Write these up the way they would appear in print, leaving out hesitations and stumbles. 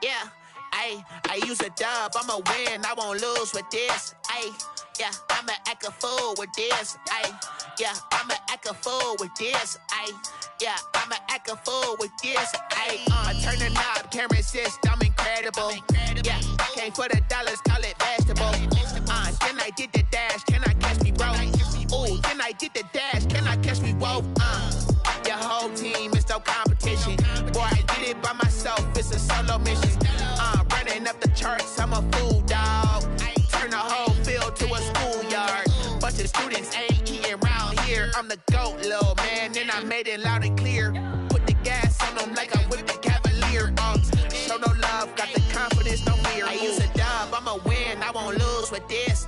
Yeah, I use a dub, I'ma win, I won't lose with this. Yeah, I'ma act a fool with this. Yeah, I'ma act a fool with this. Yeah, I'ma act a fool with this. I turn the knob, can't resist, I'm incredible. Yeah, came for the dollars, call it vegetable. Then I did the dash, can I catch me, bro? Ooh, then I did the dash, can I catch me, whoa? Your whole team is no competition. Boy, I did it by myself, it's a solo mission. Running up the charts, I'm a fool, dog. Turn the whole field to a schoolyard. Bunch of students ain't eating round here. I'm the GOAT, little man, and I made it loud and clear. Put the gas on them like I'm with the Cavalier. Show no love, got the confidence, no fear. I use a dub, I'ma win, I won't lose with this.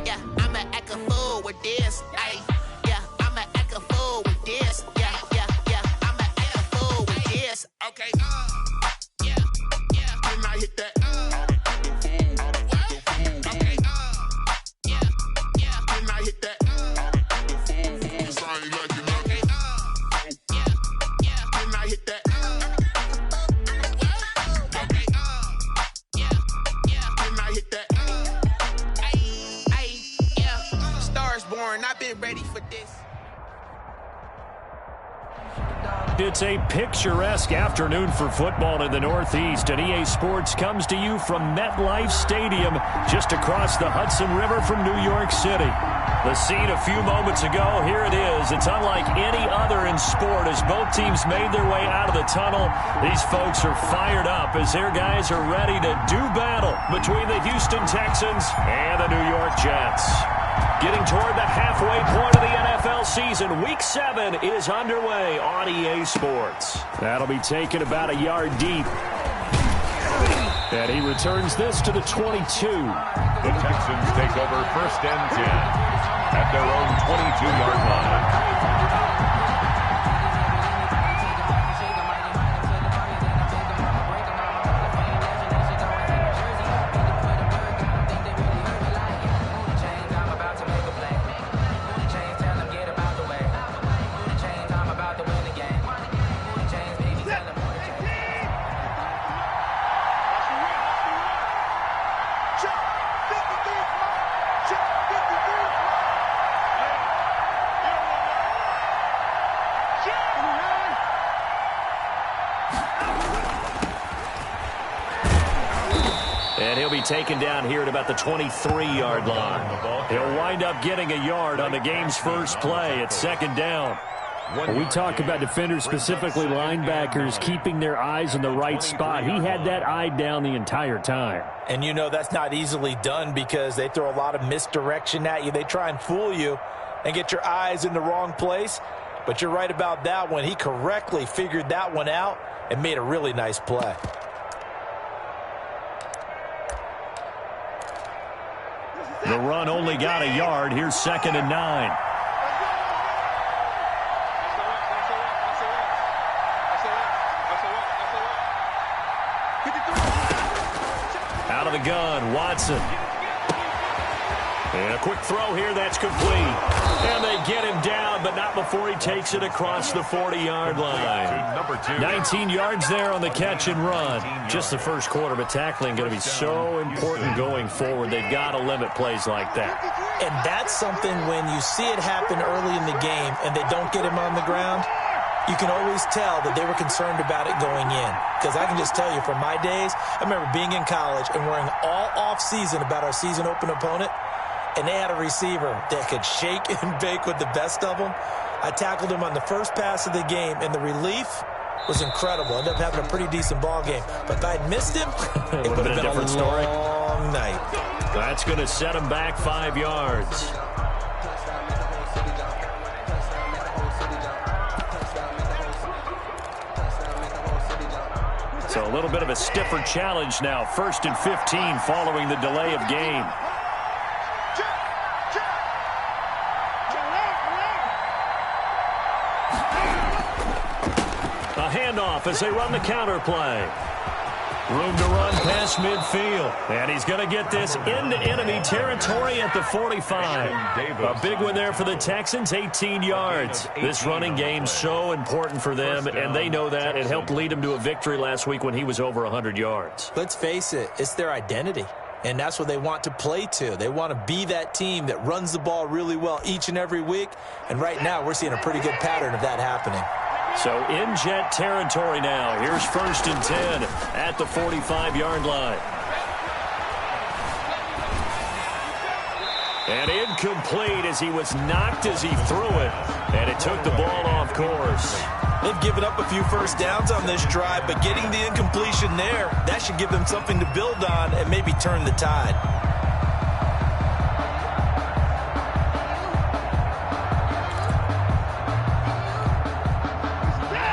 Yeah, I'ma act a fool with this. Yeah, I'ma act a fool with this. Yeah, I'ma act a fool with this. Okay, yeah, when I hit that. I've been ready for this. It's a picturesque afternoon for football in the Northeast, and EA Sports comes to you from MetLife Stadium, just across the Hudson River from New York City. The scene a few moments ago, here it is. It's unlike any other in sport as both teams made their way out of the tunnel. These folks are fired up as their guys are ready to do battle between the Houston Texans and the New York Jets. Getting toward the halfway point of the NFL season, Week 7 is underway on EA Sports. That'll be taken about a yard deep. And he returns this to the 22. The Texans take over 1st and 10 at their own 22-yard line. And he'll be taken down here at about the 23-yard line. He'll wind up getting a yard on the game's first play at 2nd down. When we talk about defenders, specifically linebackers, keeping their eyes in the right spot, he had that eye down the entire time. And you know that's not easily done because they throw a lot of misdirection at you. They try and fool you and get your eyes in the wrong place. But you're right about that one. He correctly figured that one out and made a really nice play. The run only got a yard. Here's 2nd and 9. Out of the gun, Watson. And a quick throw here, that's complete. And they get him down, but not before he takes it across the 40-yard line. 19 yards there on the catch and run. Just the first quarter, but tackling going to be so important going forward. They've got to limit plays like that. And that's something when you see it happen early in the game and they don't get him on the ground, you can always tell that they were concerned about it going in. Because I can just tell you from my days, I remember being in college and worrying all off-season about our season open opponent. And they had a receiver that could shake and bake with the best of them. I tackled him on the first pass of the game, and the relief was incredible. Ended up having a pretty decent ball game. But if I'd missed him, it would have been a different story. Long night. That's going to set him back 5 yards. So a little bit of a stiffer challenge now. 1st and 15 following the delay of game. Handoff as they run the counter play. Room to run past midfield. And he's going to get this into enemy territory at the 45. A big one there for the Texans, 18 yards. This running game's so important for them, and they know that. It helped lead them to a victory last week when he was over 100 yards. Let's face it, it's their identity. And that's what they want to play to. They want to be that team that runs the ball really well each and every week. And right now, we're seeing a pretty good pattern of that happening. So in jet territory now. Here's 1st and 10 at the 45-yard line. And incomplete as he was knocked as he threw it. And it took the ball off course. They've given up a few first downs on this drive, but getting the incompletion there, that should give them something to build on and maybe turn the tide.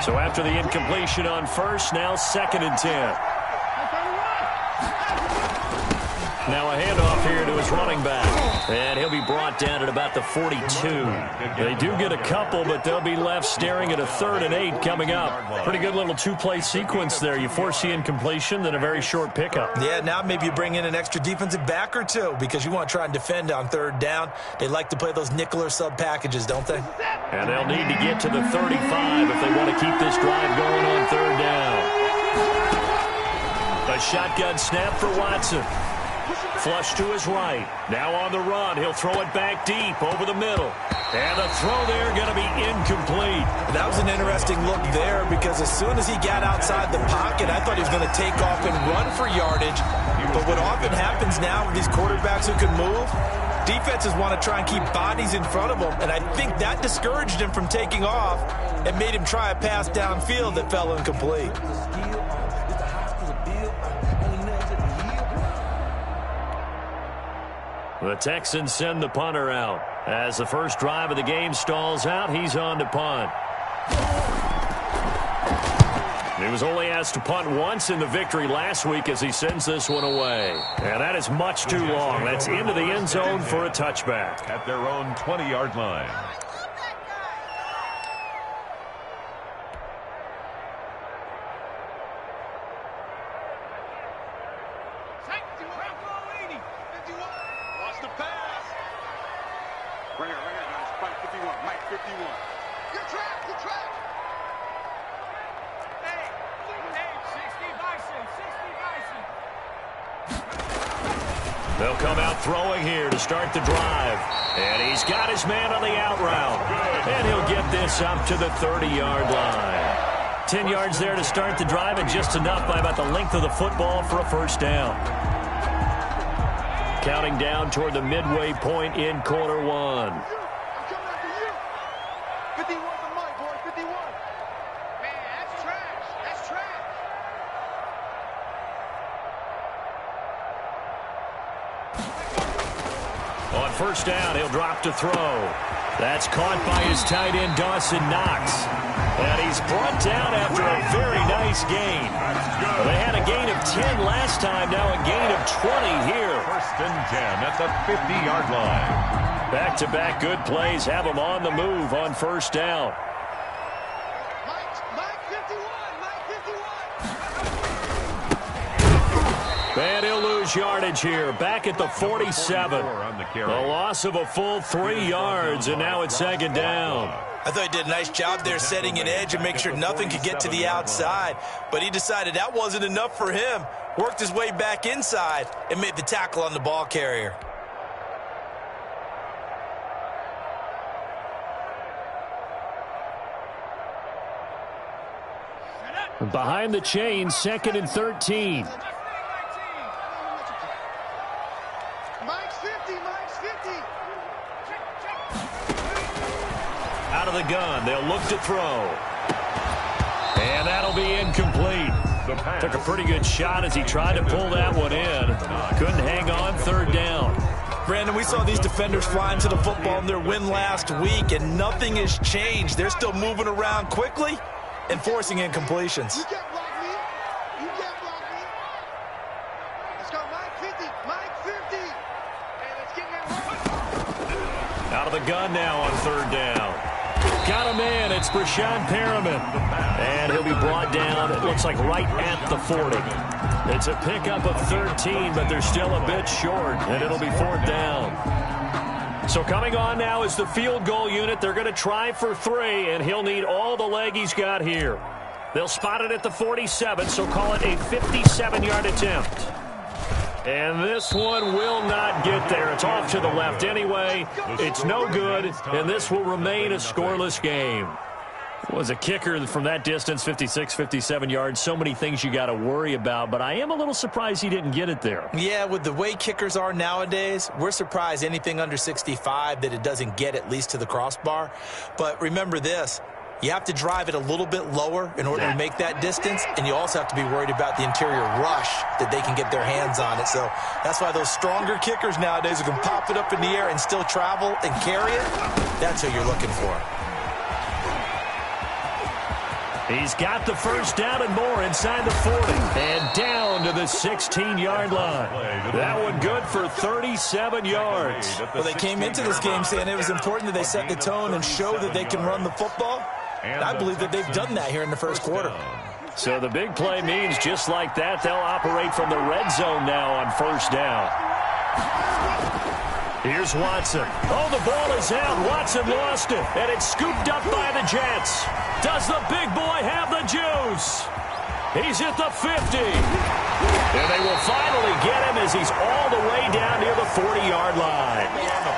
So after the incompletion on 1st, now 2nd and 10. Now a handoff here to his running back. And he'll be brought down at about the 42. They do get a couple, but they'll be left staring at a 3rd and 8 coming up. Pretty good little two-play sequence there. You force the incompletion, then a very short pickup. Yeah, now maybe you bring in an extra defensive back or two because you want to try and defend on 3rd down. They like to play those nickel or sub packages, don't they? And they'll need to get to the 35 if they want to keep this drive going on 3rd down. A shotgun snap for Watson. Flush to his right. Now on the run. He'll throw it back deep over the middle. And the throw there going to be incomplete. That was an interesting look there because as soon as he got outside the pocket, I thought he was going to take off and run for yardage. But what often happens now with these quarterbacks who can move, defenses want to try and keep bodies in front of them. And I think that discouraged him from taking off and made him try a pass downfield that fell incomplete. The Texans send the punter out. As the first drive of the game stalls out, he's on to punt. He was only asked to punt once in the victory last week as he sends this one away. And that is much too long. That's into the end zone for a touchback. At their own 20-yard line. They'll come out throwing here to start the drive. And he's got his man on the out route. And he'll get this up to the 30-yard line. 10 yards there to start the drive, and just enough by about the length of the football for a first down. Counting down toward the midway point in quarter one. On first down, he'll drop to throw. That's caught by his tight end, Dawson Knox. And he's brought down after a very nice gain. Well, they had a gain of 10 last time, now a gain of 20 here. 1st and 10 at the 50-yard line. Back-to-back good plays have him on the move on first down. And he'll lose yardage here, back at the 47. A loss of a full 3 yards, and now it's 2nd down. I thought he did a nice job there setting an edge and make sure nothing could get to the outside. But he decided that wasn't enough for him. Worked his way back inside and made the tackle on the ball carrier. Behind the chains, 2nd and 13. Out of the gun, they'll look to throw. And that'll be incomplete. Took a pretty good shot as he tried to pull that one in. Couldn't hang on, 3rd down. Brandon, we saw these defenders fly into the football in their win last week, and nothing has changed. They're still moving around quickly and forcing incompletions. You can't block me. You can't block me. Let's go, Mike 50. Mike 50. Hey, let's get him. Out of the gun now on 3rd down. Got him in. It's Brashad Perriman. And he'll be brought down, it looks like right at the 40. It's a pickup of 13, but they're still a bit short, and it'll be 4th down. So coming on now is the field goal unit. They're going to try for 3, and he'll need all the leg he's got here. They'll spot it at the 47, so call it a 57-yard attempt. And this one will not get there. It's off to the left anyway. It's no good, and this will remain a scoreless game. Was a kicker from that distance, 56, 57 yards. So many things you got to worry about, but I am a little surprised he didn't get it there. Yeah, with the way kickers are nowadays, we're surprised anything under 65 that it doesn't get at least to the crossbar. But remember this. You have to drive it a little bit lower in order to make that distance, and you also have to be worried about the interior rush that they can get their hands on it. So that's why those stronger kickers nowadays who can pop it up in the air and still travel and carry it, that's who you're looking for. He's got the first down and more inside the 40 and down to the 16-yard line. That one good for 37 yards. Well, they came into this game saying it was important that they set the tone and show that they can run the football. And I believe that they've done that here in the first quarter. So the big play means just like that, they'll operate from the red zone now on first down. Here's Watson. Oh, the ball is out. Watson lost it, and it's scooped up by the Jets. Does the big boy have the juice? He's at the 50. And they will finally get him as he's all the way down near the 40-yard line.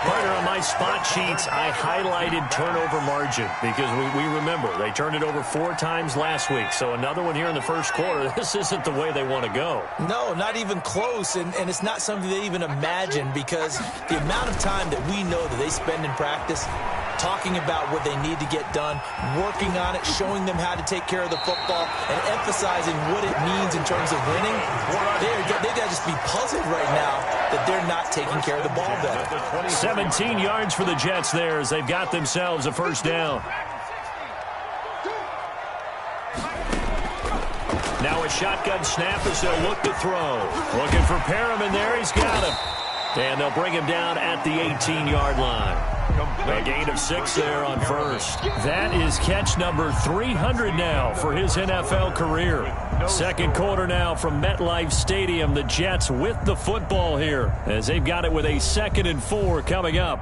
Partner, on my spot sheets, I highlighted turnover margin because we remember they turned it over 4 times last week. So another one here in the first quarter. This isn't the way they want to go. No, not even close, and it's not something they even imagine because the amount of time that we know that they spend in practice talking about what they need to get done, working on it, showing them how to take care of the football, and emphasizing what it means in terms of winning. They got to just be puzzled right now that they're not taking care of the ball better. 17 yards for the Jets there as they've got themselves a first down. Now a shotgun snap as they'll look to throw. Looking for Perriman there. He's got him. And they'll bring him down at the 18-yard line. A gain of 6 there on first. That is catch number 300 now for his NFL career. Second quarter now from MetLife Stadium. The Jets with the football here as they've got it with a 2nd and 4 coming up.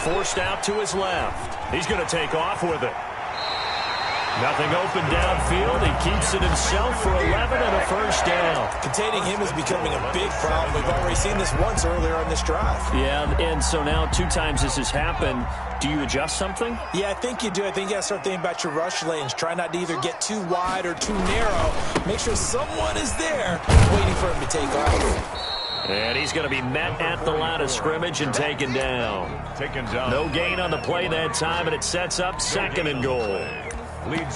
Forced out to his left. He's going to take off with it. Nothing open downfield. He keeps it himself for 11 and a first down. Containing him is becoming a big problem. We've already seen this once earlier on this drive. Yeah, and so now 2 times this has happened. Do you adjust something? Yeah, I think you do. I think you got to start thinking about your rush lanes. Try not to either get too wide or too narrow. Make sure someone is there waiting for him to take off. And he's going to be met at the line of scrimmage and taken down. No gain on the play that time, and it sets up 2nd and goal.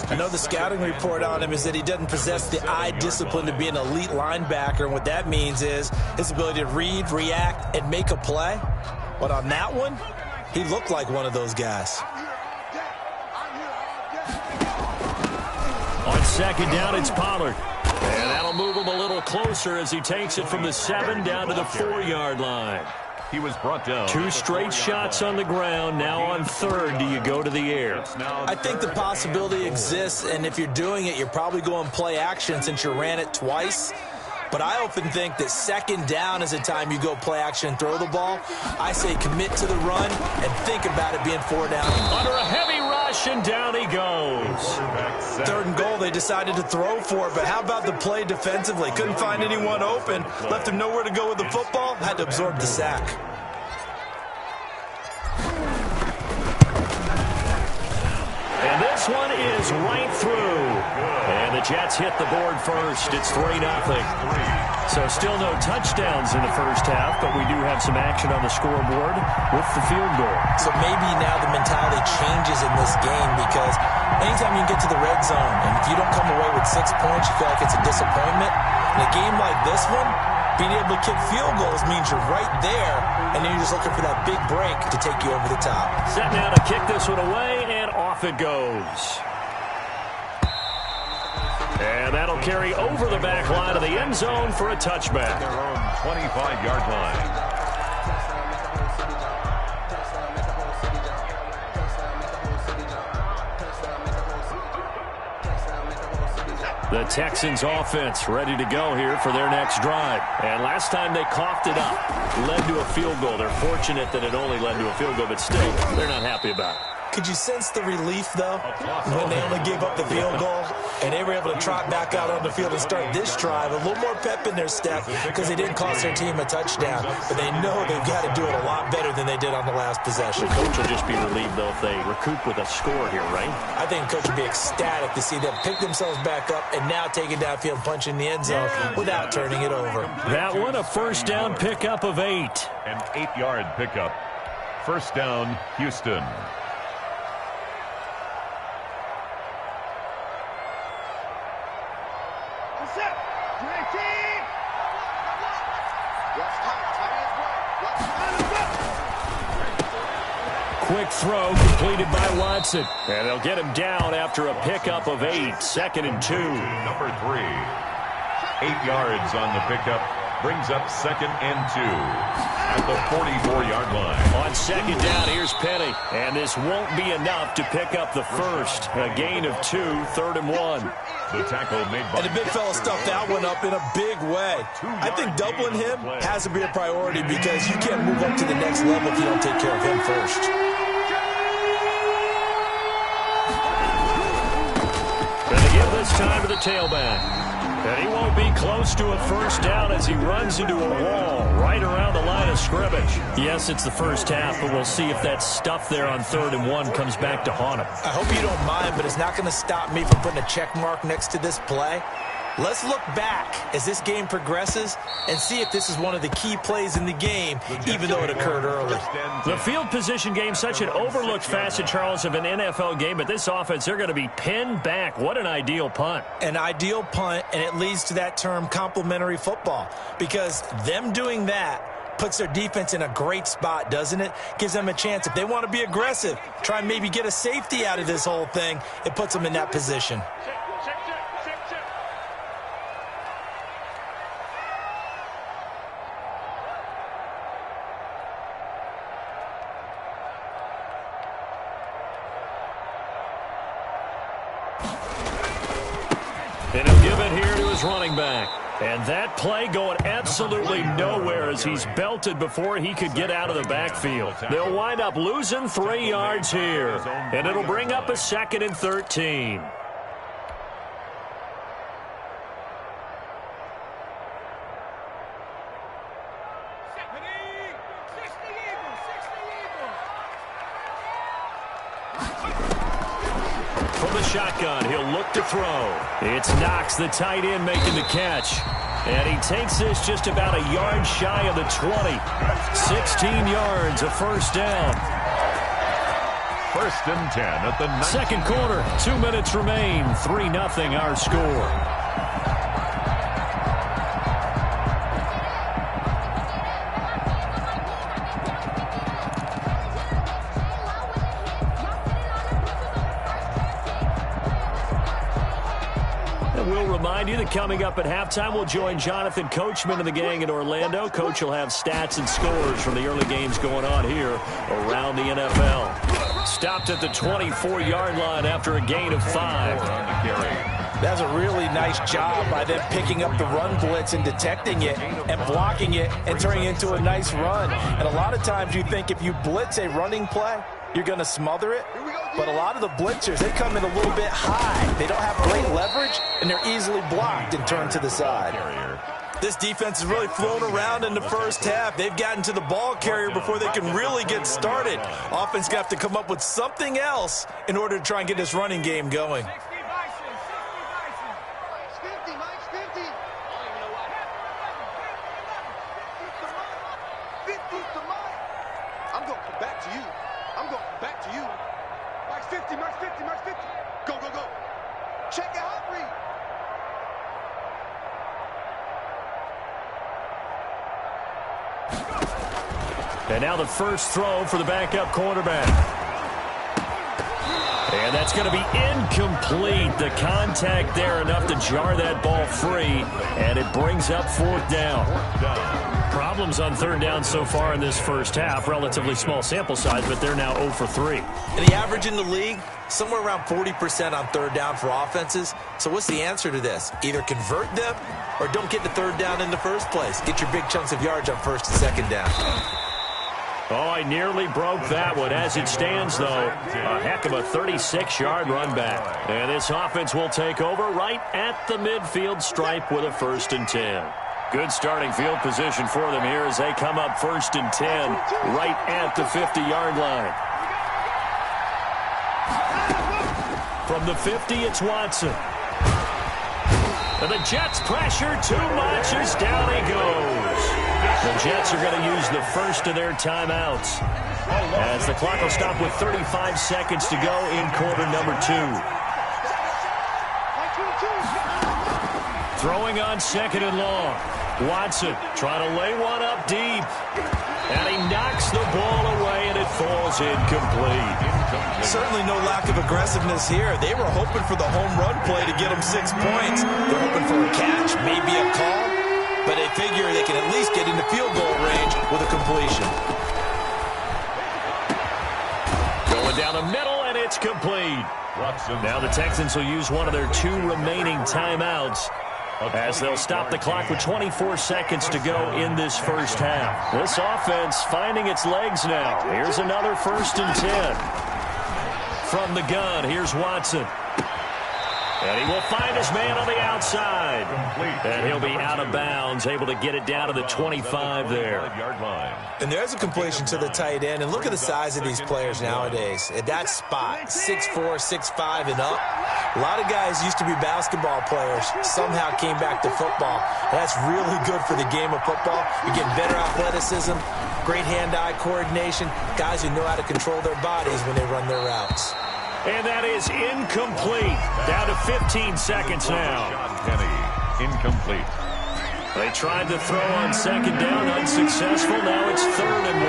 I know the scouting report on him is that he doesn't possess the eye discipline to be an elite linebacker, and what that means is his ability to read, react, and make a play. But on that one, he looked like one of those guys. On 2nd down, it's Pollard. And that'll move him a little closer as he takes it from the 7 down to the 4-yard line. He was brought down. 2 straight shots on the ground. Now on 3rd, do you go to the air? I think the possibility exists, and if you're doing it, you're probably going play action since you ran it twice. But I often think that 2nd down is the time you go play action and throw the ball. I say commit to the run and think about it being 4 down. Under a heavy rush, and down he goes. 3rd and goal, they decided to throw for it, but how about the play defensively? Couldn't find anyone open, left him nowhere to go with the football, had to absorb the sack. And this one is right through. And the Jets hit the board first. It's 3-0. So still no touchdowns in the first half, but we do have some action on the scoreboard with the field goal. So maybe now the mentality changes in this game, because anytime you get to the red zone and if you don't come away with 6 points, you feel like it's a disappointment. In a game like this one, being able to kick field goals means you're right there, and then you're just looking for that big break to take you over the top. Set now to kick this one away, and off it goes. And that'll carry over the back line of the end zone for a touchback. Their own 25-yard line. The Texans offense ready to go here for their next drive. And last time they coughed it up, led to a field goal. They're fortunate that it only led to a field goal, but still, they're not happy about it. Could you sense the relief, though, when they only gave up the field goal and they were able to trot back out on the field and start this drive? A little more pep in their step because they didn't cost their team a touchdown, but they know they've got to do it a lot better than they did on the last possession. The coach will just be relieved, though, if they recoup with a score here, right? I think the coach would be ecstatic to see them pick themselves back up and now take it downfield, punch in the end zone without turning it over. That one, a first down pickup of 8. An 8-yard pickup. First down, Houston. Quick throw completed by Watson. And they'll get him down after a pickup of 8. 2nd and 2. Number 3. 8 yards on the pickup. Brings up 2nd and 2 at the 44-yard line. On 2nd down, here's Penny. And this won't be enough to pick up the first. A gain of 2, 3rd and 1. The tackle made by... And the big fella stuffed that one up in a big way. I think doubling him has to be a priority because you can't move up to the next level if you don't take care of him first. And they give this time to the tailback. And he won't be close to a first down as he runs into a wall right around the line of scrimmage. Yes, it's the first half, but we'll see if that stuff there on 3rd and 1 comes back to haunt him. I hope you don't mind, but it's not going to stop me from putting a check mark next to this play. Let's look back as this game progresses and see if this is one of the key plays in the game, even though it occurred early. The field position game, such an overlooked facet, Charles, of an NFL game, but this offense, they're going to be pinned back. What an ideal punt. An ideal punt, and it leads to that term complementary football, because them doing that puts their defense in a great spot, doesn't it? Gives them a chance. If they want to be aggressive, try and maybe get a safety out of this whole thing, it puts them in that position. And he'll give it here to his running back. And that play going absolutely nowhere as he's belted before he could get out of the backfield. They'll wind up losing 3 yards here. And it'll bring up a 2nd and 13. From the shotgun, he'll look to throw. It's Knox, the tight end, making the catch. And he takes this just about a yard shy of the 20. 16 yards, a first down. 1st and 10 at the 19. Second quarter, 2 minutes remain. 3-0 our score. We'll remind you that coming up at halftime, we'll join Jonathan Coachman and the gang in Orlando. Coach will have stats and scores from the early games going on here around the NFL. Stopped at the 24-yard line after a gain of 5. That's a really nice job by them picking up the run blitz and detecting it and blocking it and turning it into a nice run. And a lot of times you think if you blitz a running play, you're going to smother it. But a lot of the blitzers, they come in a little bit high. They don't have great leverage, and they're easily blocked and turned to the side. This defense is really flown around in the first half. They've gotten to the ball carrier before they can really get started. Offense got to come up with something else in order to try and get this running game going. I'm going back to you. I'm going back to you. Max 50, Max 50, Max 50. Go, go, go. Check it out, Reed. And now the first throw for the backup quarterback. And that's going to be incomplete. The contact there enough to jar that ball free, and it brings up fourth down. Problems on third down so far in this first half. Relatively small sample size, but they're now 0 for 3. And the average in the league, somewhere around 40% on third down for offenses. So what's the answer to this? Either convert them or don't get the third down in the first place. Get your big chunks of yards on first and second down. Oh, I nearly broke that one. As it stands, though, a heck of a 36-yard run back. And this offense will take over right at the midfield stripe with a 1st and 10. Good starting field position for them here as they come up 1st and 10 right at the 50-yard line. From the 50, it's Watson. And the Jets pressure too much as down he goes. The Jets are going to use the first of their timeouts as the clock will stop with 35 seconds to go in quarter number 2. Throwing on 2nd and long. Watson trying to lay one up deep. And he knocks the ball away, and it falls incomplete. Certainly no lack of aggressiveness here. They were hoping for the home run play to get them 6 points. They're hoping for a catch, maybe a call. But they figure they can at least get into field goal range with a completion. Going down the middle, and it's complete. Now the Texans will use one of their 2 remaining timeouts as they'll stop the clock with 24 seconds to go in this first half. This offense finding its legs now. Here's another 1st and 10. From the gun, here's Watson. And he will find his man on the outside. And he'll be out of bounds, able to get it down to the 25 there. And there's a completion to the tight end. And look at the size of these players nowadays. At that spot, 6'4", 6'5", and up. A lot of guys used to be basketball players, somehow came back to football. That's really good for the game of football. You're getting better athleticism, great hand-eye coordination, guys who know how to control their bodies when they run their routes. And that is incomplete. Down to 15 seconds now. Incomplete. They tried to throw on 2nd down, unsuccessful. Now it's 3rd and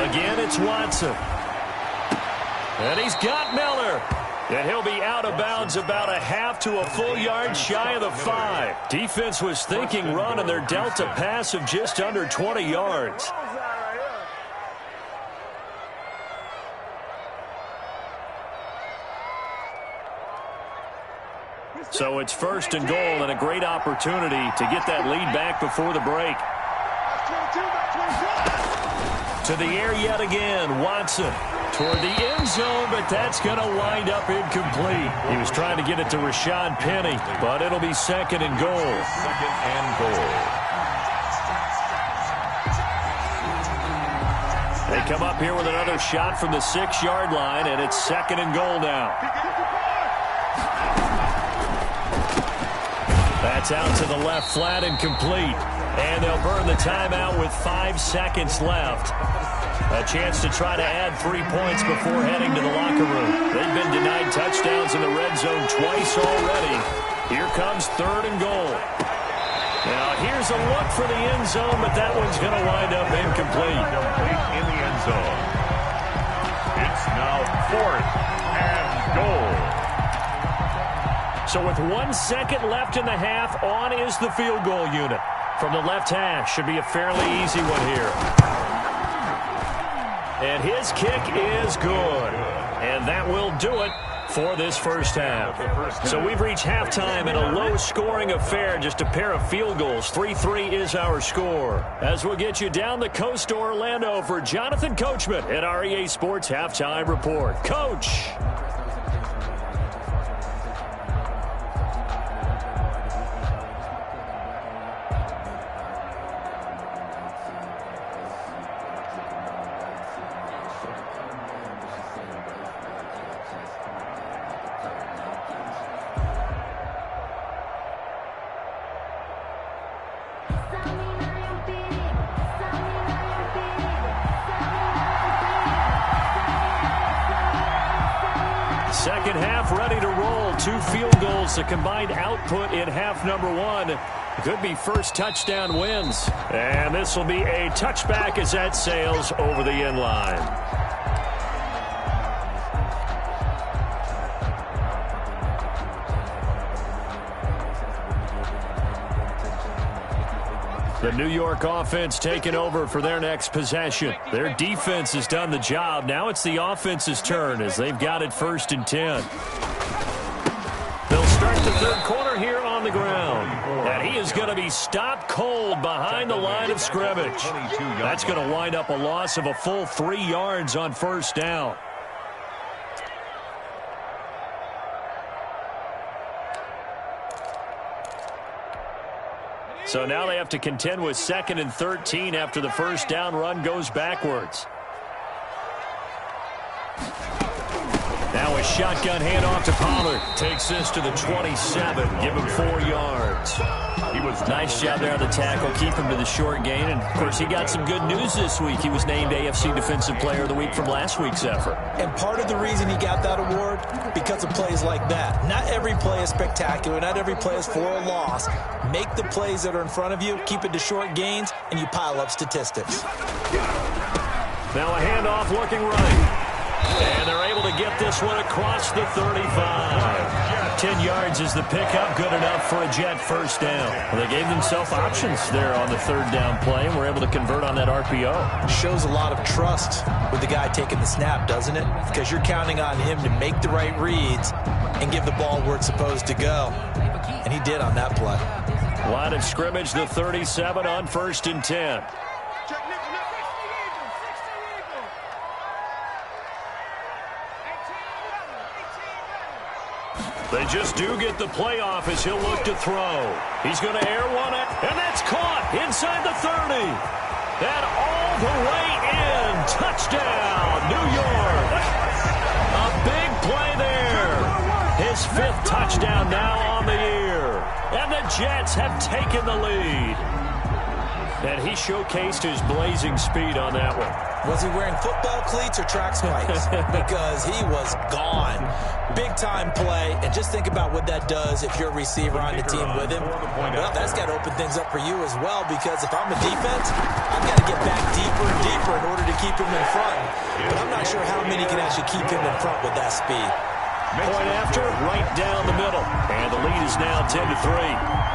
1. Again, it's Watson. And he's got Miller. And he'll be out of bounds about a half to a full yard shy of the 5. Defense was thinking run, and they're dealt a pass of just under 20 yards. So it's 1st and goal, and a great opportunity to get that lead back before the break. To the air yet again, Watson. Toward the end zone, but that's going to wind up incomplete. He was trying to get it to Rashad Penny, but it'll be 2nd and goal. 2nd and goal. They come up here with another shot from the 6-yard line, and it's 2nd and goal now. That's out to the left flat and complete. And they'll burn the timeout with 5 seconds left. A chance to try to add 3 points before heading to the locker room. They've been denied touchdowns in the red zone twice already. Here comes 3rd and goal. Now here's a look for the end zone, but that one's going to wind up incomplete. Incomplete in the end zone. It's now 4th and goal. So with 1 second left in the half, on is the field goal unit. From the left hash, should be a fairly easy one here. And his kick is good. And that will do it for this first half. So we've reached halftime in a low-scoring affair, just a pair of field goals. 3-3 is our score. As we'll get you down the coast to Orlando for Jonathan Coachman at our EA Sports Halftime Report. Coach! Second half ready to roll. 2 field goals, the combined output in half number 1. Could be first touchdown wins. And this will be a touchback as that sails over the end line. The New York offense taking over for their next possession. Their defense has done the job. Now it's the offense's turn as they've got it first and 10. They'll start the third quarter here on the ground. And he is going to be stopped cold behind the line of scrimmage. That's going to wind up a loss of a full 3 yards on first down. So now they have to contend with 2nd and 13 after the first down run goes backwards. Now a shotgun handoff to Pollard. Takes this to the 27. Give him 4 yards. Nice job there on the tackle. Keep him to the short gain. And, of course, he got some good news this week. He was named AFC Defensive Player of the Week from last week's effort. And part of the reason he got that award, because of plays like that. Not every play is spectacular. Not every play is for a loss. Make the plays that are in front of you, keep it to short gains, and you pile up statistics. Now a handoff looking right. And they're able to get this one across the 35. 10 yards is the pickup. Good enough for a Jet first down. Well, they gave themselves options there on the third down play, and were able to convert on that RPO. Shows a lot of trust with the guy taking the snap, doesn't it? Because you're counting on him to make the right reads and give the ball where it's supposed to go. And he did on that play. Line of scrimmage, the 37 on first and 10. They just do get the play off as he'll look to throw. He's going to air one, and that's caught inside the 30. And all the way in. Touchdown, New York. A big play there. His 5th touchdown now on the year. And the Jets have taken the lead. And he showcased his blazing speed on that one. Was he wearing football cleats or track spikes? Because he was gone. Big-time play, and just think about what that does if you're a receiver on the team with him. Well, that's got to open things up for you as well, because if I'm a defense, I've got to get back deeper and deeper in order to keep him in front. But I'm not sure how many can actually keep him in front with that speed. Point after, right down the middle. And the lead is now 10-3.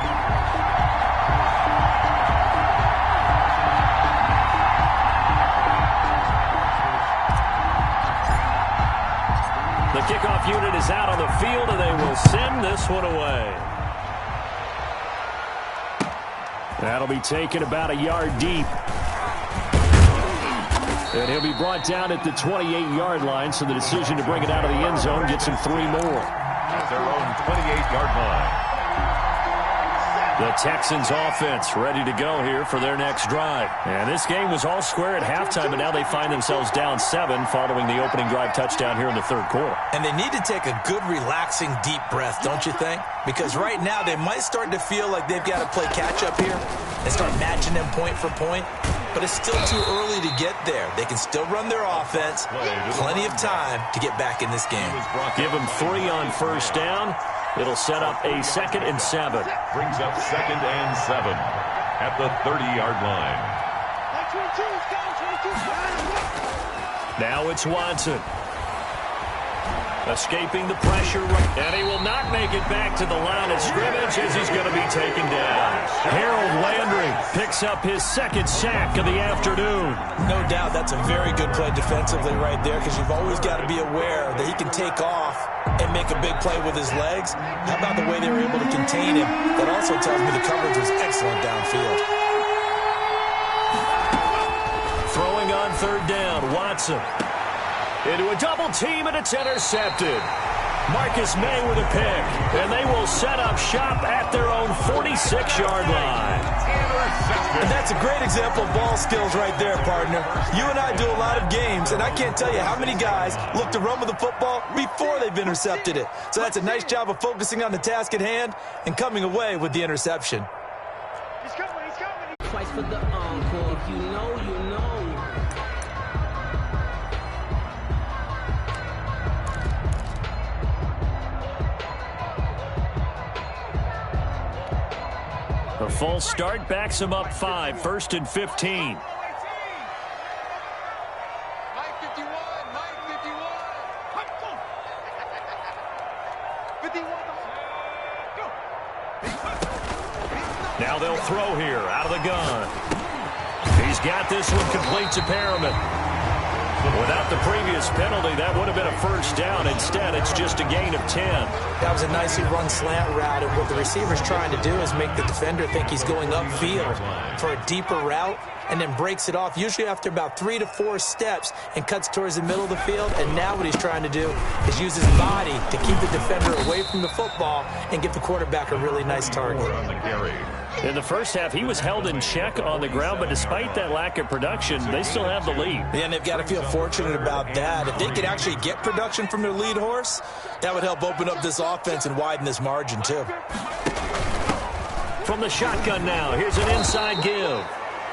The kickoff unit is out on the field, and they will send this one away. That'll be taken about a yard deep. And he'll be brought down at the 28-yard line, so the decision to bring it out of the end zone gets him 3 more. At their own 28-yard line. The Texans offense ready to go here for their next drive. And this game was all square at halftime, but now they find themselves down 7 following the opening drive touchdown here in the third quarter. And they need to take a good, relaxing, deep breath, don't you think? Because right now they might start to feel like they've got to play catch-up here and start matching them point for point. But it's still too early to get there. They can still run their offense. Plenty of time to get back in this game. Give them 3 on first down. It'll set up a 2nd and 7. Brings up 2nd and 7 at the 30-yard line. Now it's Watson. Escaping the pressure, and he will not make it back to the line of scrimmage as he's going to be taken down. Harold Landry picks up his second sack of the afternoon. No doubt that's a very good play defensively right there, because you've always got to be aware that he can take off and make a big play with his legs. How about the way they were able to contain him? That also tells me the coverage was excellent downfield. Throwing on third down, Watson. Into a double team, and it's intercepted. Marcus May with a pick, and they will set up shop at their own 46-yard line. And that's a great example of ball skills right there, partner. You and I do a lot of games, and I can't tell you how many guys look to run with the football before they've intercepted it. So that's a nice job of focusing on the task at hand and coming away with the interception. He's coming, he's coming. Twice for the encore. If you know, you know. A full start backs him up 5, 1st and 15. Mike 51, Mike 51. 51. Now they'll throw here out of the gun. He's got this one complete to Perriman. Without the previous penalty, that would have been a first down. Instead, it's just a gain of 10. That was a nicely run slant route, and what the receiver's trying to do is make the defender think he's going upfield for a deeper route, and then breaks it off, usually after about 3 to 4 steps, and cuts towards the middle of the field. And now what he's trying to do is use his body to keep the defender away from the football and give the quarterback a really nice target. In the first half, he was held in check on the ground, but despite that lack of production, they still have the lead. And they've got to feel fortunate about that. If they could actually get production from their lead horse, that would help open up this offense and widen this margin too. From the shotgun now, here's an inside give.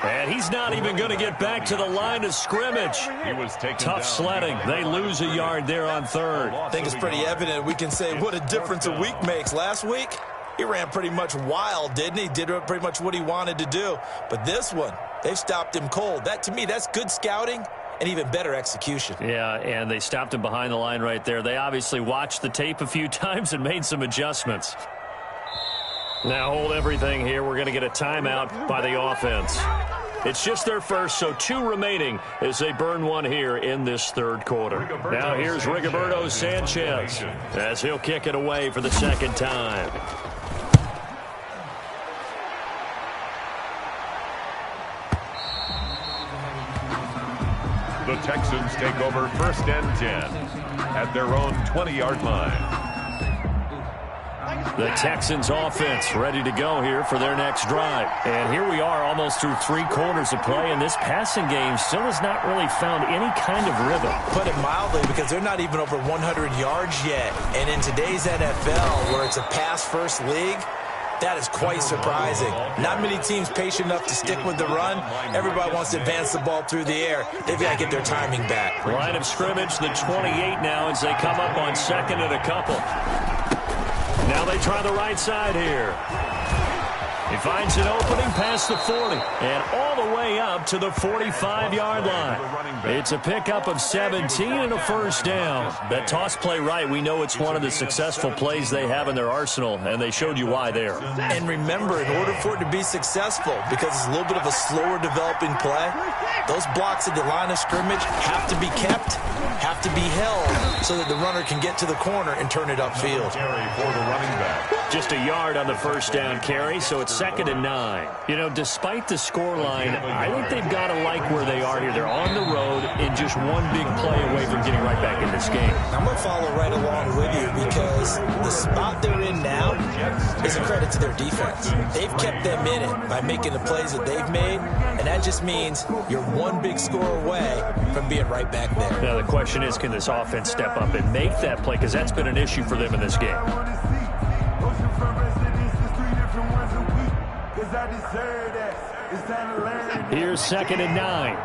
And he's not even going to get back to the line of scrimmage. He was taken Tough down. sledding. They lose a yard there on third. I think it's pretty evident. We can say what a difference a week makes. Last week, he ran pretty much wild, didn't he? Did pretty much what he wanted to do. But this one, they've stopped him cold. That, to me, that's good scouting and even better execution. Yeah, and they stopped him behind the line right there. They obviously watched the tape a few times and made some adjustments. Now hold everything here. We're going to get a timeout by the offense. It's just their first, so 2 remaining as they burn one here in this third quarter. Now here's Rigoberto Sanchez as he'll kick it away for the second time. The Texans take over 1st and 10 at their own 20-yard line. The Texans offense ready to go here for their next drive. And here we are almost through 3 quarters of play, and this passing game still has not really found any kind of rhythm. Put it mildly, because they're not even over 100 yards yet. And in today's NFL, where it's a pass-first league, that is quite surprising. Not many teams patient enough to stick with the run. Everybody wants to advance the ball through the air. They've got to get their timing back. Line of scrimmage, the 28 now as they come up on 2nd and a couple. Now they try the right side here. He finds an opening past the 40 and all the way up to the 45-yard line. It's a pickup of 17 and a first down. That toss play right, we know it's one of the successful plays they have in their arsenal, and they showed you why there. And remember, in order for it to be successful, because it's a little bit of a slower developing play, those blocks at the line of scrimmage have to be kept, have to be held, so that the runner can get to the corner and turn it upfield. For the running back. Just a yard on the first down carry, so it's 2nd and 9. You know, despite the scoreline, I think they've got to like where they are here. They're on the road and just one big play away from getting right back in this game. I'm going to follow right along with you, because the spot they're in now is a credit to their defense. They've kept them in it by making the plays that they've made, and that just means you're one big score away from being right back there. Now the question is, can this offense step up and make that play, because that's been an issue for them in this game. Here's 2nd and 9.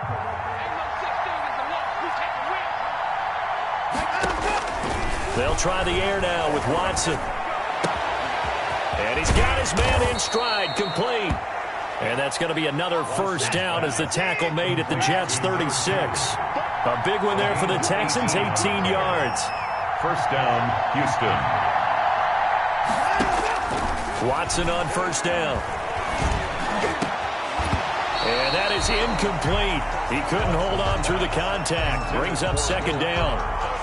They'll try the air now with Watson. And he's got his man in stride, complete. And that's going to be another first down as the tackle made at the Jets' 36. A big one there for the Texans, 18 yards. First down, Houston. Watson on first down. And that is incomplete. He couldn't hold on through the contact. Brings up second down.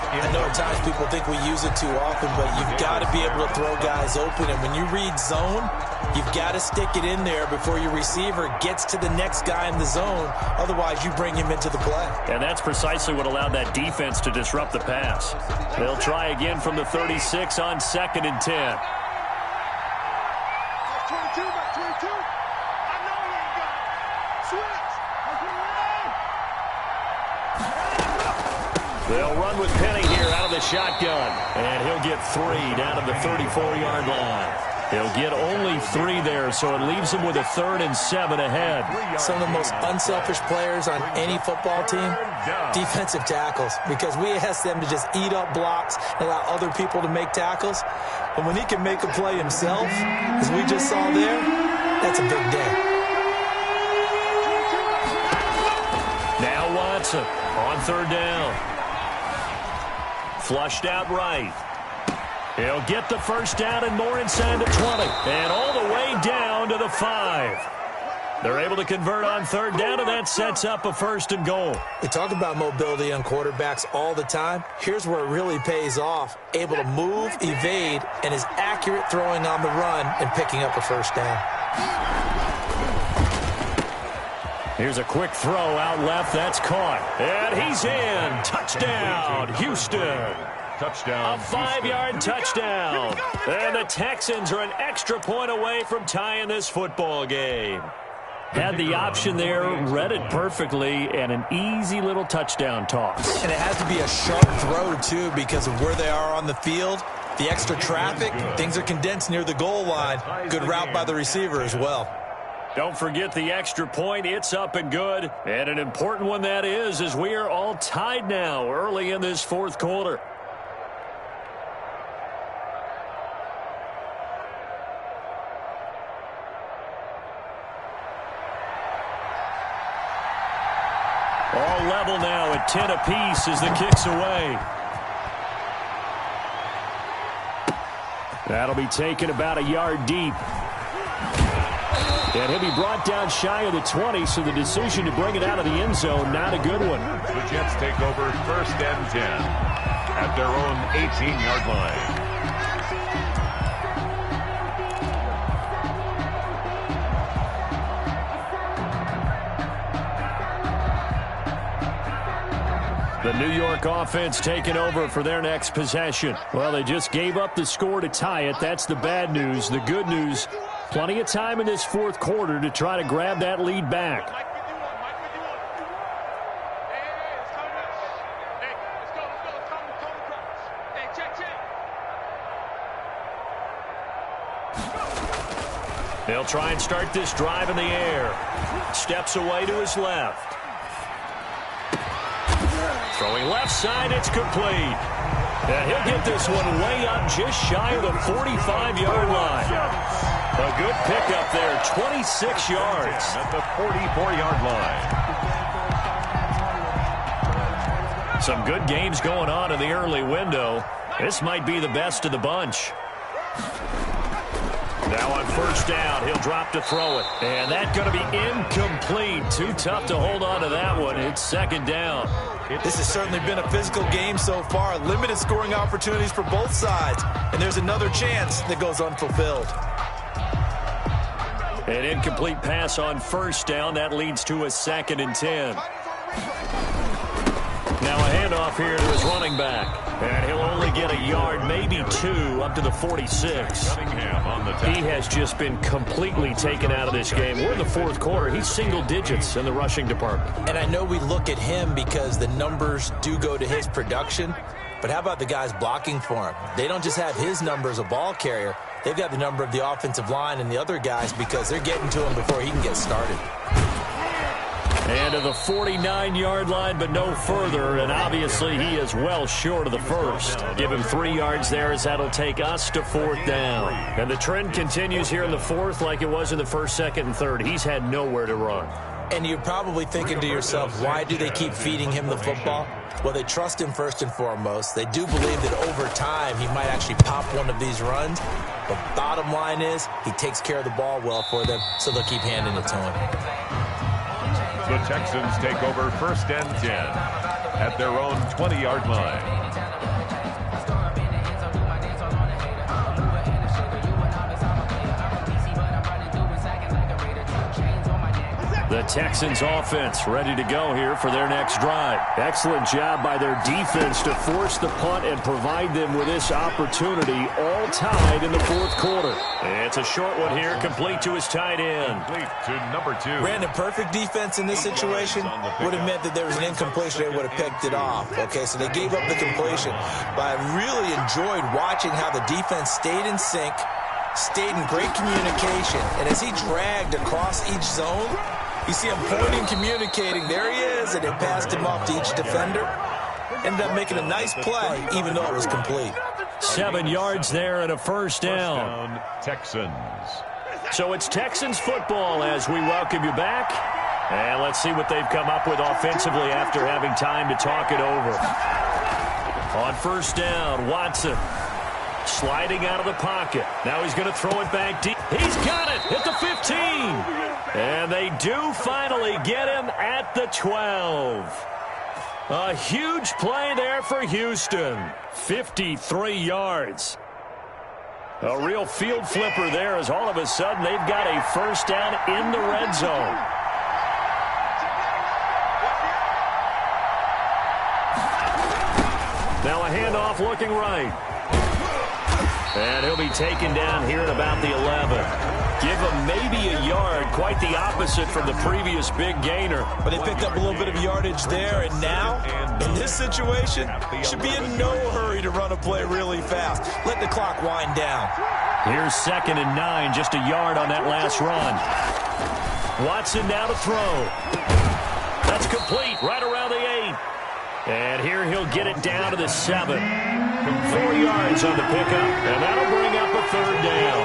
I know at times people think we use it too often, but you've got to be able to throw guys open. And when you read zone, you've got to stick it in there before your receiver gets to the next guy in the zone. Otherwise, you bring him into the play. And that's precisely what allowed that defense to disrupt the pass. They'll try again from the 36 on 2nd and 10. That's 22, that's 22. I know he ain't got it. Switch. They'll run with Penny here out of the shotgun. And he'll get 3 down to the 34-yard line. He'll get only 3 there, so it leaves him with a 3rd and 7 ahead. Some of the most unselfish players on any football team, defensive tackles, because we ask them to just eat up blocks and allow other people to make tackles. But when he can make a play himself, as we just saw there, that's a big day. Now Watson on 3rd down. Flushed out right. He'll get the first down and more inside the 20. And all the way down to the 5. They're able to convert on 3rd down, and that sets up a 1st and goal. We talk about mobility on quarterbacks all the time. Here's where it really pays off. Able to move, evade, and is accurate throwing on the run and picking up a 1st down. Here's a quick throw out left. That's caught. And he's in. Touchdown, Houston. Touchdown. A 5-yard touchdown. And the Texans are an extra point away from tying this football game. Had the option there, read it perfectly, and an easy little touchdown toss. And it has to be a sharp throw, too, because of where they are on the field. The extra traffic, things are condensed near the goal line. Good route by the receiver as well. Don't forget the extra point. It's up and good. And an important one that is, as we are all tied now early in this 4th quarter. All level now at 10 apiece as the kick's away. That'll be taken about a yard deep. And he'll be brought down shy of the 20, so the decision to bring it out of the end zone, not a good one. The Jets take over 1st and 10 at their own 18-yard line. The New York offense taking over for their next possession. Well, they just gave up the score to tie it. That's the bad news. The good news, plenty of time in this 4th quarter to try to grab that lead back. They'll try and start this drive in the air. Steps away to his left. Throwing left side, it's complete. And he'll get this one way up just shy of the 45-yard line. A good pickup there, 26 yards. At the 44-yard line. Some good games going on in the early window. This might be the best of the bunch. Now on first down, he'll drop to throw it. And that's going to be incomplete. Too tough to hold on to that one. It's 2nd down. This has certainly been a physical game so far. Limited scoring opportunities for both sides. And there's another chance that goes unfulfilled. An incomplete pass on first down. That leads to a 2nd and 10. Now a handoff here to his running back. And he'll only get a yard, maybe 2, up to the 46. He has just been completely taken out of this game. We're in the 4th quarter. He's single digits in the rushing department. And I know we look at him because the numbers do go to his production. But how about the guys blocking for him? They don't just have his number as a ball carrier. They've got the number of the offensive line and the other guys because they're getting to him before he can get started. And to the 49-yard line, but no further. And obviously he is well short of the first. Give him 3 yards there as that'll take us to 4th down. And the trend continues here in the 4th like it was in the 1st, 2nd, and 3rd. He's had nowhere to run. And you're probably thinking to yourself, why do they keep feeding him the football? Well, they trust him first and foremost. They do believe that over time he might actually pop one of these runs. But bottom line is he takes care of the ball well for them, so they'll keep handing it to him. The Texans take over 1st and 10 at their own 20-yard line. The Texans offense ready to go here for their next drive. Excellent job by their defense to force the punt and provide them with this opportunity, all tied in the 4th quarter. It's a short one here, complete to his tight end. Complete to number 2. Brandon, perfect defense in this situation would have meant that there was an incompletion. They would have picked it off. Okay, so they gave up the completion. But I really enjoyed watching how the defense stayed in sync, stayed in great communication. And as he dragged across each zone, you see him pointing, communicating. There he is, and it passed him off to each defender. Ended up making a nice play, even though it was complete. 7 yards there and a first down. Texans. So it's Texans football as we welcome you back. And let's see what they've come up with offensively after having time to talk it over. On first down, Watson sliding out of the pocket. Now he's going to throw it back deep. He's got it at the 15. And they do finally get him at the 12. A huge play there for Houston. 53 yards. A real field flipper there as all of a sudden they've got a first down in the red zone. Now a handoff looking right. And he'll be taken down here at about the 11. Give him maybe a yard, quite the opposite from the previous big gainer. But they picked up a little bit of yardage there, and now, in this situation, should be in no hurry to run a play really fast. Let the clock wind down. Here's 2nd and 9, just a yard on that last run. Watson now to throw. That's complete, right around the 8. And here he'll get it down to the 7. 4 yards on the pickup, and that'll bring up a 3rd down.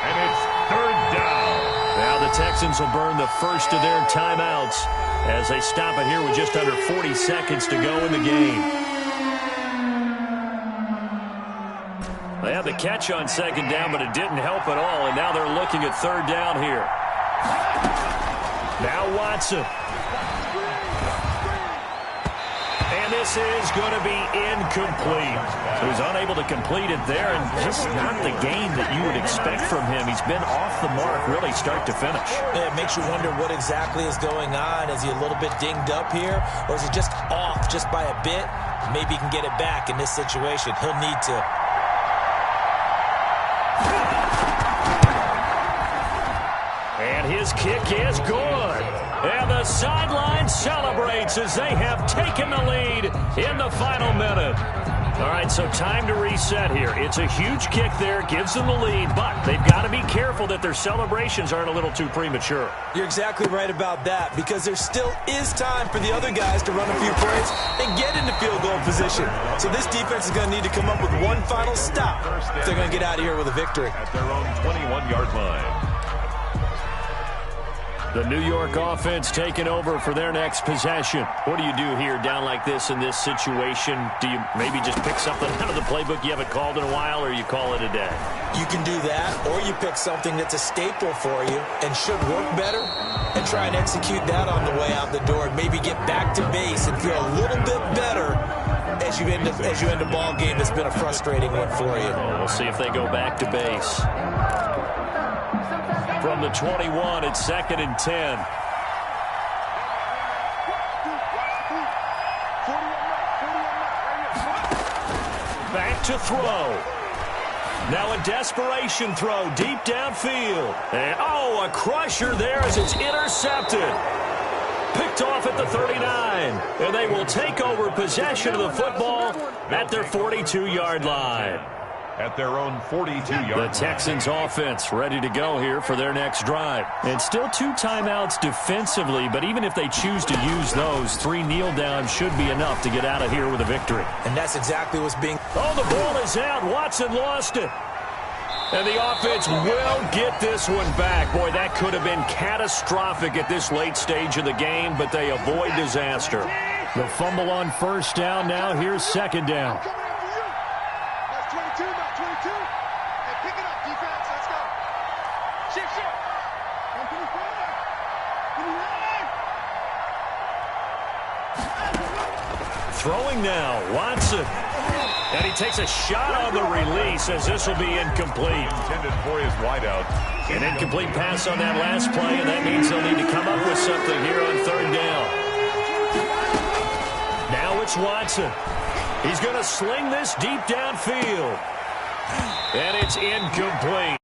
And it's 3rd down. Now the Texans will burn the first of their timeouts as they stop it here with just under 40 seconds to go in the game. They had the catch on 2nd down, but it didn't help at all, and now they're looking at 3rd down here. Now Watson. And this is going to be incomplete. So he's unable to complete it there, and just not the game that you would expect from him. He's been off the mark really start to finish. Yeah, it makes you wonder what exactly is going on. Is he a little bit dinged up here, or is he just off just by a bit? Maybe he can get it back in this situation. He'll need to. And his kick is good. And the sideline celebrates as they have taken the lead in the final minute. All right, so time to reset here. It's a huge kick there, gives them the lead, but they've got to be careful that their celebrations aren't a little too premature. You're exactly right about that, because there still is time for the other guys to run a few plays and get into field goal position. So this defense is going to need to come up with one final stop if they're going to get out of here with a victory. At their own 21-yard line. The New York offense taking over for their next possession. What do you do here down like this in this situation? Do you maybe just pick something out of the playbook you haven't called in a while, or you call it a day? You can do that, or you pick something that's a staple for you and should work better and try and execute that on the way out the door and maybe get back to base and feel a little bit better as you end a ball game that's been a frustrating one for you. We'll see if they go back to base. From the 21, it's 2nd and 10. Back to throw. Now a desperation throw deep downfield. And, a crusher there as it's intercepted. Picked off at the 39. And they will take over possession of the football at their 42-yard line. At their own 42-yard line. The Texans offense ready to go here for their next drive. And still 2 timeouts defensively, but even if they choose to use those, 3 kneel downs should be enough to get out of here with a victory. And that's exactly what's being... Oh, the ball is out. Watson lost it. And the offense will get this one back. Boy, that could have been catastrophic at this late stage of the game, but they avoid disaster. The fumble on first down now. Here's second down. That's 22, not 22. Hey, pick it up, defense. Let's go. Shift, shift. Throwing now, Watson. And he takes a shot on the release as this will be incomplete. Intended for his wideout. An incomplete pass on that last play, and that means they'll need to come up with something here on third down. Now it's Watson. He's going to sling this deep downfield. And it's incomplete.